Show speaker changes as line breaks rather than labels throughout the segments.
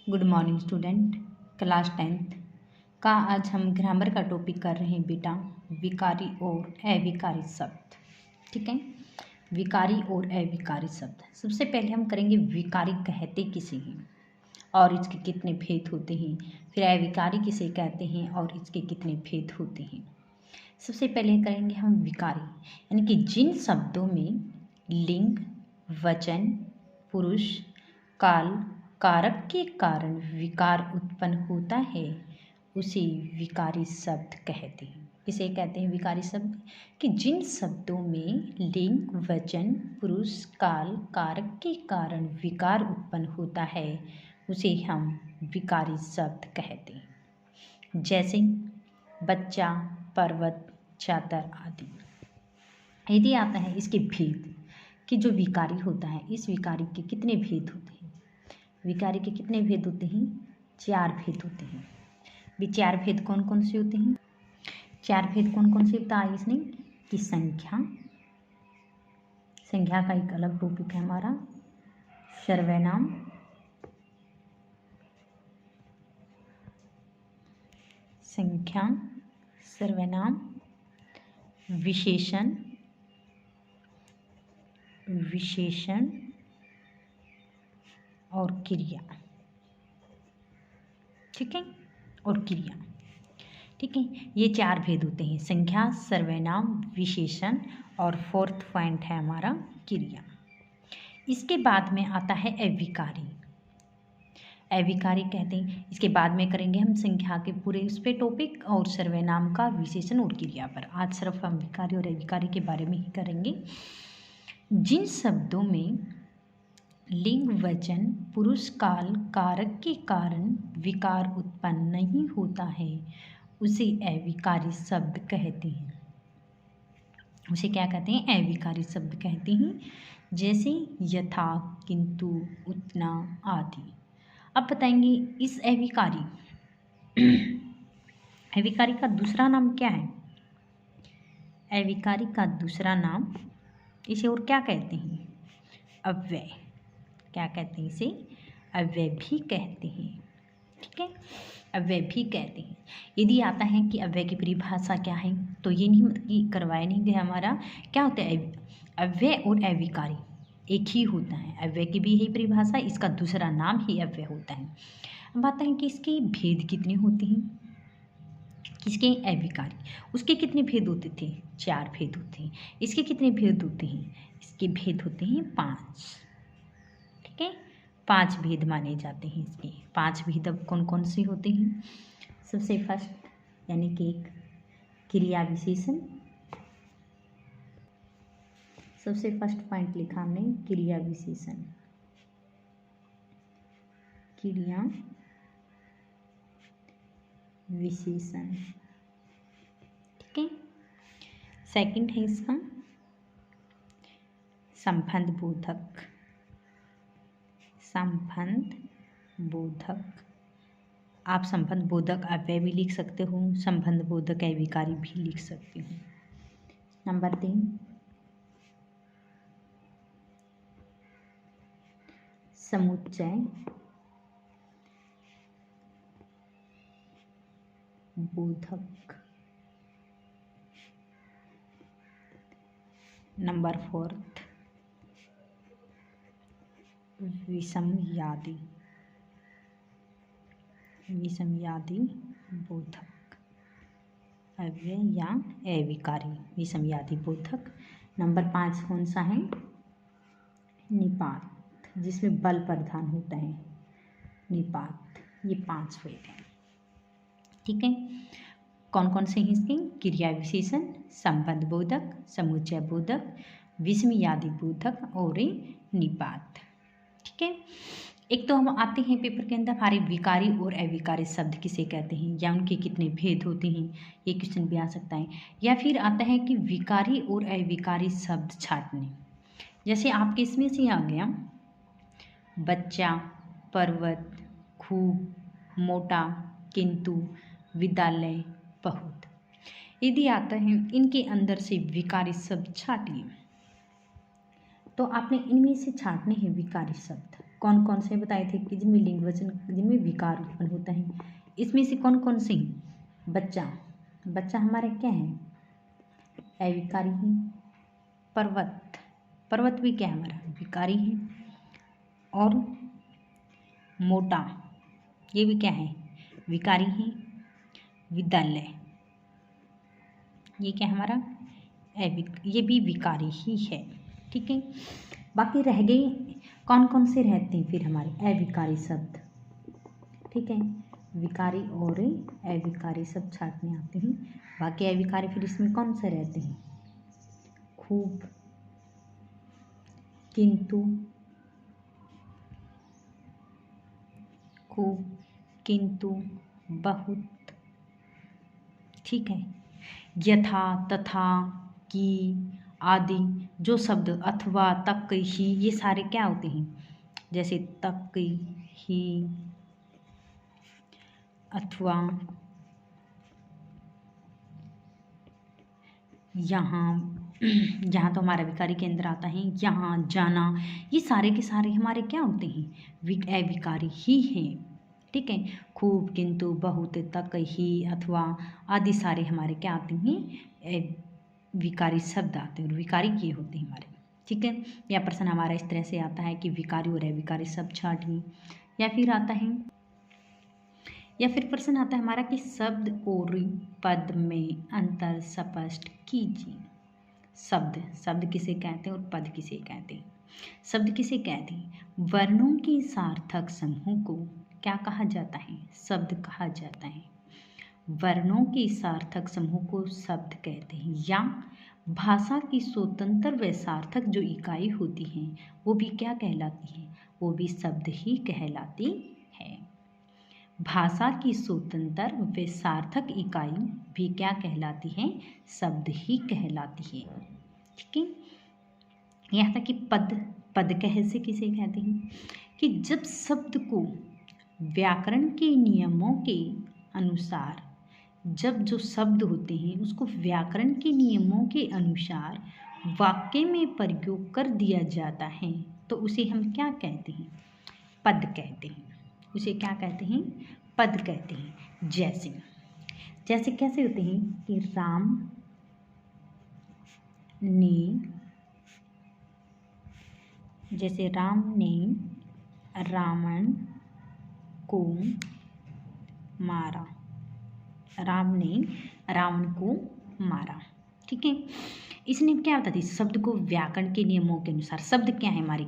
Good morning student. Class 10th का आज हम ग्रामर का टॉपिक कर रहे हैं बेटा, विकारी और अविकारी शब्द। ठीक है, विकारी और अविकारी शब्द। सबसे पहले हम करेंगे विकारी कहते किसे हैं और इसके कितने भेद होते हैं, फिर अविकारी किसे कहते हैं और इसके कितने भेद होते हैं। सबसे पहले करेंगे हम विकारी, यानी कि जिन शब्दों में लिंग, वचन, पुरुष, काल, कारक के कारण विकार उत्पन्न होता है उसे विकारी शब्द कहते हैं। किसे कहते हैं विकारी शब्द? कि जिन शब्दों में लिंग, वचन, पुरुष, काल, कारक के कारण विकार उत्पन्न होता है उसे हम विकारी शब्द कहते हैं। जैसे बच्चा, पर्वत, चादर आदि। यदि आता है इसके भेद कि जो विकारी होता है, इस विकारी के कितने भेद होते हैं? विकारी के कितने भेद होते हैं? 4 भेद होते हैं। भी 4 भेद कौन कौन से होते हैं? 4 भेद कौन कौन से होता है इसने? कि संख्या का एक अलग टॉपिक है हमारा, सर्वनाम, संख्या, सर्वनाम, विशेषण और क्रिया। ठीक है, और क्रिया। ठीक है, ये 4 भेद होते हैं, संख्या, सर्वनाम, विशेषण और 4th पॉइंट है हमारा क्रिया। इसके बाद में आता है अविकारी। अविकारी कहते हैं, इसके बाद में करेंगे हम संख्या के पूरे उस पे टॉपिक और सर्वनाम का, विशेषण और क्रिया पर। आज सिर्फ हम विकारी और अविकारी के बारे में ही करेंगे। जिन शब्दों में लिंग, वचन, पुरुष, काल, कारक के कारण विकार उत्पन्न नहीं होता है उसे अविकारी शब्द कहते हैं। उसे क्या कहते हैं? अविकारी शब्द कहते हैं। जैसे यथा, किंतु, उतना आदि। अब बताएंगे इस अविकारी का दूसरा नाम क्या है? अविकारी का दूसरा नाम, इसे और क्या कहते हैं? अव्यय। क्या कहते हैं इसे? अव्यय भी कहते हैं। ठीक है, अव्यय भी कहते हैं। यदि आता है कि अव्यय की परिभाषा क्या है, तो ये नहीं करवाया नहीं गया हमारा। क्या होता है? अव्यय और अविकारी एक ही होता है। अव्यय की भी यही परिभाषा, इसका दूसरा नाम ही अव्यय होता है। अब आता है कि इसके भेद कितने होते हैं? किसके? अविकारी। उसके कितने भेद होते थे? 4 भेद होते हैं। इसके कितने भेद होते हैं? इसके भेद होते हैं 5। ठीक है, 5 भेद माने जाते हैं इसके। 5 भेद अब कौन कौन से होते हैं? सबसे फर्स्ट, यानी कि एक क्रिया विशेषण। सबसे फर्स्ट पॉइंट लिखा हमने, क्रिया विशेषण। क्रिया विशेषण। ठीक है, सेकंड है इसका संबंध बोधक। संबंध बोधक, आप संबंध बोधक अव्यय भी लिख सकते हो, संबंध बोधक अविकारी भी लिख सकते हो। नंबर 3, समुच्चय बोधक। नंबर 4, विषमयादि बोधक। अव्यय या अविकारी, विषमयादि बोधक। नंबर 5 कौन सा है? निपात, जिसमें बल प्रधान होता है, निपात। ये 5 भेद हैं। ठीक है, कौन कौन से हैं इसके? क्रिया विशेषण, संबंध बोधक, समुच्चय बोधक, विषमयादि बोधक और निपात। ठीक है, एक तो हम आते हैं पेपर के अंदर हमारे विकारी और अविकारी शब्द किसे कहते हैं या उनके कितने भेद होते हैं, ये क्वेश्चन भी आ सकता है। या फिर आता है कि विकारी और अविकारी शब्द छांटने। जैसे आपके इसमें से आ गया बच्चा, पर्वत, खूब, मोटा, किंतु, विद्यालय, बहुत। यदि आता है इनके अंदर से विकारी शब्द छाटिए। तो आपने इनमें से छांटने हैं विकारी शब्द। कौन कौन से बताए थे कि जिनमें लिंग वचन, जिनमें विकार उत्पन्न होता है। इसमें से कौन कौन से हैं? बच्चा, बच्चा हमारा क्या है? अविकारी है। पर्वत, पर्वत भी क्या है हमारा? विकारी है। और मोटा, ये भी क्या है? विकारी है। विद्यालय, ये क्या है हमारा? ये भी विकारी ही है। ठीक है, बाकी रह गए कौन कौन से रहते हैं फिर हमारे अविकारी शब्द। ठीक है, विकारी और अविकारी शब्द छाटने आते हैं। बाकी अविकारी फिर इसमें कौन से रहते हैं? खूब, किंतु, खूब, किंतु, बहुत। ठीक है, यथा, तथा, की आदि जो शब्द, अथवा, तक, ही, ये सारे क्या होते हैं? जैसे तक, ही, अथवा, यहाँ, यहाँ तो हमारा विकारी के अंदर आता है। यहाँ, जाना, ये सारे के सारे हमारे क्या होते हैं? अविकारी ही हैं। ठीक है, खूब, किंतु, बहुत, तक, ही, अथवा आदि सारे हमारे क्या आते हैं? विकारी शब्द आते हैं और विकारी ये होते हैं हमारे। ठीक है, यह प्रश्न हमारा इस तरह से आता है कि विकारी और अविकारी शब्द छाटिए। या फिर प्रश्न आता है हमारा कि शब्द और पद में अंतर स्पष्ट कीजिए। शब्द, शब्द किसे कहते हैं और पद किसे कहते हैं? शब्द किसे कहते हैं? वर्णों के सार्थक समूह को क्या कहा जाता है? शब्द कहा जाता है। वर्णों के सार्थक समूह को शब्द कहते हैं। या भाषा की स्वतंत्र व सार्थक जो इकाई होती है वो भी क्या कहलाती है? वो भी शब्द ही कहलाती है। भाषा की स्वतंत्र व सार्थक इकाई भी क्या कहलाती है? शब्द ही कहलाती है। ठीक है, यहाँ तक कि पद, पद कैसे किसे कहते हैं? कि जब शब्द को व्याकरण के नियमों के अनुसार, जब जो शब्द होते हैं उसको व्याकरण के नियमों के अनुसार वाक्य में प्रयोग कर दिया जाता है तो उसे हम क्या कहते हैं? पद कहते हैं। उसे क्या कहते हैं? पद कहते हैं। जैसे जैसे कैसे होते हैं कि राम ने, जैसे राम ने रावण को मारा, राम ने रावण को मारा। ठीक है, इसने क्या बता दी? शब्द को व्याकरण के नियमों के अनुसार। शब्द क्या है हमारे?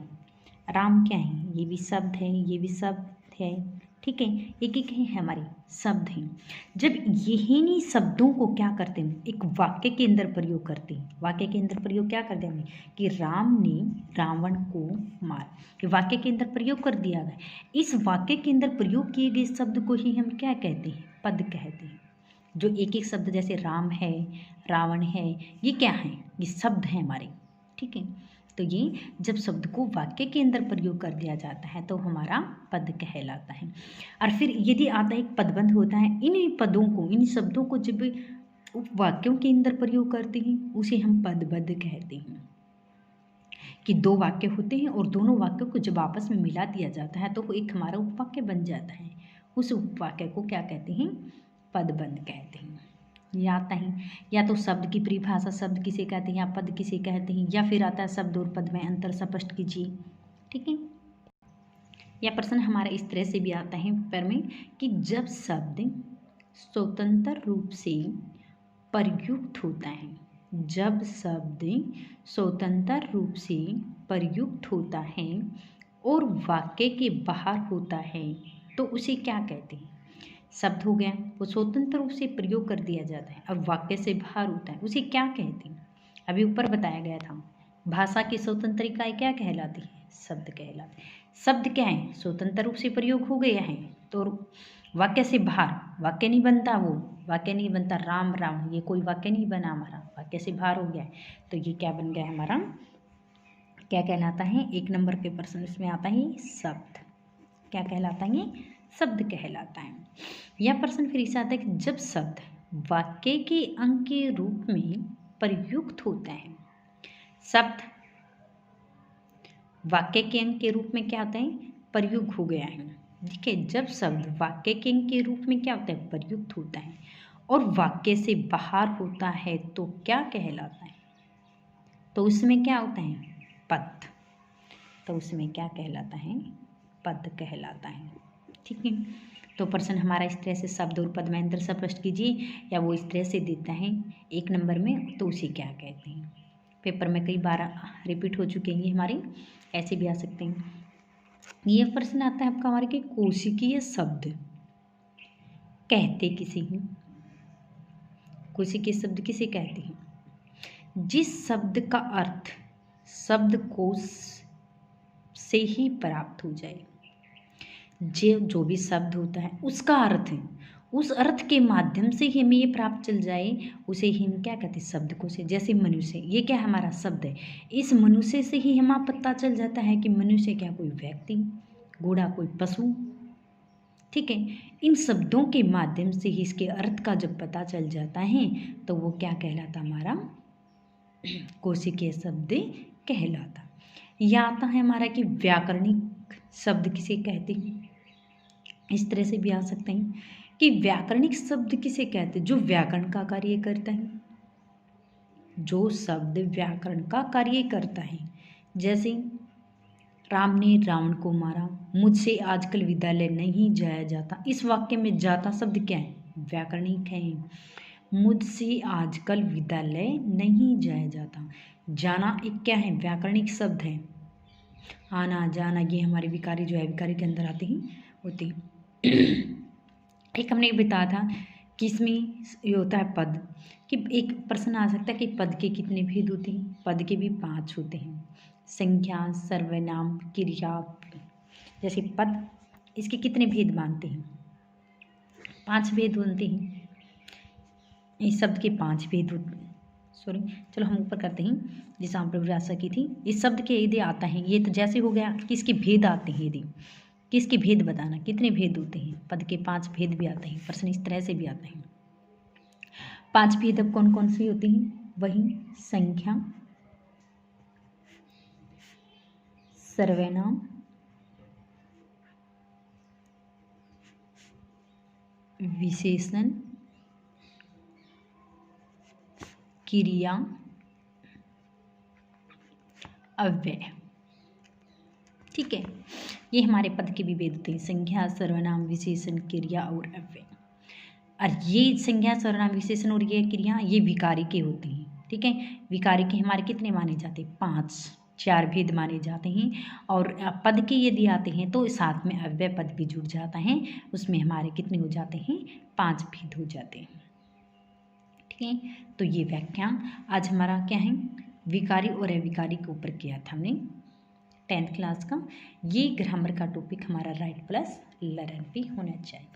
राम क्या है? ये भी शब्द है, ये भी शब्द है। ठीक है, एक एक है हमारे शब्द हैं। जब यही शब्दों को क्या करते हैं? एक वाक्य के अंदर प्रयोग करते हैं। वाक्य के अंदर प्रयोग क्या करते हैं? कि राम ने रावण को मारा, वाक्य के अंदर प्रयोग कर दिया गया। इस वाक्य के अंदर प्रयोग किए गए शब्द को ही हम क्या कहते हैं? पद कहते हैं। जो एक एक शब्द जैसे राम है, रावण है, ये क्या है? ये शब्द हैं हमारे। ठीक है, तो ये जब शब्द को वाक्य के अंदर प्रयोग कर दिया जाता है तो हमारा पद कहलाता है। और फिर यदि आता है एक पदबंध होता है, इन पदों को, इन शब्दों को जब वाक्यों के अंदर प्रयोग करते हैं उसे हम पदबद्ध कहते हैं। कि दो वाक्य होते हैं और दोनों वाक्यों को जब आपस में मिला दिया जाता है तो एक हमारा उपवाक्य बन जाता है। उस उपवाक्य को क्या कहते हैं? पदबंध कहते हैं। या आता है, या तो शब्द की परिभाषा, शब्द किसे कहते हैं या पद किसे कहते हैं, या फिर आता है शब्द और पद में अंतर स्पष्ट कीजिए। ठीक है, यह प्रश्न हमारा इस तरह से भी आता है पेपर में कि जब शब्द स्वतंत्र रूप से प्रयुक्त होता है, जब शब्द स्वतंत्र रूप से प्रयुक्त होता है और वाक्य के बाहर होता है तो उसे क्या कहते हैं? शब्द हो गया, वो स्वतंत्र रूप से प्रयोग कर दिया जाता है, अब वाक्य से बाहर होता है, उसे क्या कहते हैं? अभी ऊपर बताया गया था, भाषा की स्वतंत्र इकाई क्या कहलाती है? शब्द कहलाती है। शब्द क्या है? स्वतंत्र रूप से प्रयोग हो गया है तो वाक्य से बाहर, वाक्य नहीं बनता, वो वाक्य नहीं बनता। राम राम, ये कोई वाक्य नहीं बना हमारा, वाक्य से बाहर हो गया है तो ये क्या बन गया हमारा? क्या कहलाता है? एक नंबर के प्रश्न इसमें आता है शब्द। क्या कहलाता है? शब्द कहलाता है। यह प्रश्न फिर इसे आता है कि जब शब्द वाक्य के अंग के रूप में प्रयुक्त होता है, शब्द वाक्य के अंग के रूप में क्या होता है, प्रयुक्त हो गया है। ठीक है, जब शब्द वाक्य के अंग के रूप में क्या होता है, प्रयुक्त होता है और वाक्य से बाहर होता है तो क्या कहलाता है, तो उसमें क्या होता है, पद। तो उसमें क्या कहलाता है, पद कहलाता है। ठीक है, तो प्रश्न हमारा इस तरह से शब्द और पद में अंतर स्पष्ट कीजिए, या वो इस तरह से देता है 1 नंबर में, तो उसे क्या कहते हैं। पेपर में कई बार रिपीट हो चुके हैं हमारे, ऐसे भी आ सकते हैं। ये प्रश्न आता है आपका हमारे कि कोशिकीय शब्द कहते किसे हैं, कोशिकीय शब्द किसे कहते हैं, जिस शब्द का अर्थ शब्दकोश से ही प्राप्त हो जाए। जो भी शब्द होता है उसका अर्थ है, उस अर्थ के माध्यम से ही हमें ये प्राप्त चल जाए, उसे ही हम क्या कहते हैं, शब्दकोश। जैसे मनुष्य, ये क्या हमारा शब्द है, इस मनुष्य से ही हमें पता चल जाता है कि मनुष्य क्या कोई व्यक्ति, घोड़ा कोई पशु। ठीक है, इन शब्दों के माध्यम से ही इसके अर्थ का जब पता चल जाता है तो वो क्या कहलाता, हमारा कोशिकीय शब्द कहलाता। यह आता है हमारा कि व्याकरणिक शब्द किसे कहते हैं, इस तरह से भी आ सकते हैं कि व्याकरणिक शब्द किसे कहते हैं, जो व्याकरण का कार्य करता है, जो शब्द व्याकरण का कार्य करता है। जैसे राम ने रावण को मारा, मुझसे आजकल विद्यालय नहीं जाया जाता, इस वाक्य में जाता शब्द क्या है, व्याकरणिक है। मुझसे आजकल विद्यालय नहीं जाया जाता, जाना एक क्या है, व्याकरणिक शब्द है। आना जाना ये हमारे विकारी जो है, विकारी के अंदर आते ही होते हैं। एक हमने बताया था कि इसमें ये होता है पद, कि एक प्रश्न आ सकता है कि पद के कितने भेद होते हैं, पद के भी 5 होते हैं, संज्ञा, सर्वनाम, क्रिया। जैसे पद, इसके कितने भेद मानते हैं, 5 भेद होते हैं, इस शब्द के 5 भेद होते हैं। सॉरी, चलो हम ऊपर करते हैं, जैसे हम परिभाषा की थी। इस शब्द के यदि आता है, ये तो जैसे हो गया कि इसके भेद आते हैं, यदि किसके भेद बताना, कितने भेद होते हैं, पद के 5 भेद भी आते हैं, प्रश्न इस तरह से भी आते हैं। 5 भेद अब कौन कौन से होते हैं, वही संख्या, सर्वनाम, विशेषण, क्रिया, अव्यय। ठीक है, ये हमारे पद के भी भेद होते हैं, संज्ञा, सर्वनाम, विशेषण, क्रिया और अव्यय। और ये संज्ञा, सर्वनाम, विशेषण और ये क्रिया, ये विकारी के होते हैं। ठीक है, विकारी के हमारे कितने माने जाते हैं, 5, 4 भेद माने जाते हैं। और पद के यदि आते हैं तो साथ में अव्यय पद भी जुड़ जाता है, उसमें हमारे कितने हो जाते हैं, 5 भेद हो जाते हैं। ठीक है, तो ये व्याख्यान आज हमारा क्या है, विकारी और अविकारी के ऊपर किया था हमने 10th क्लास का। ये ग्रामर का टॉपिक हमारा राइट प्लस लर्न भी होना चाहिए।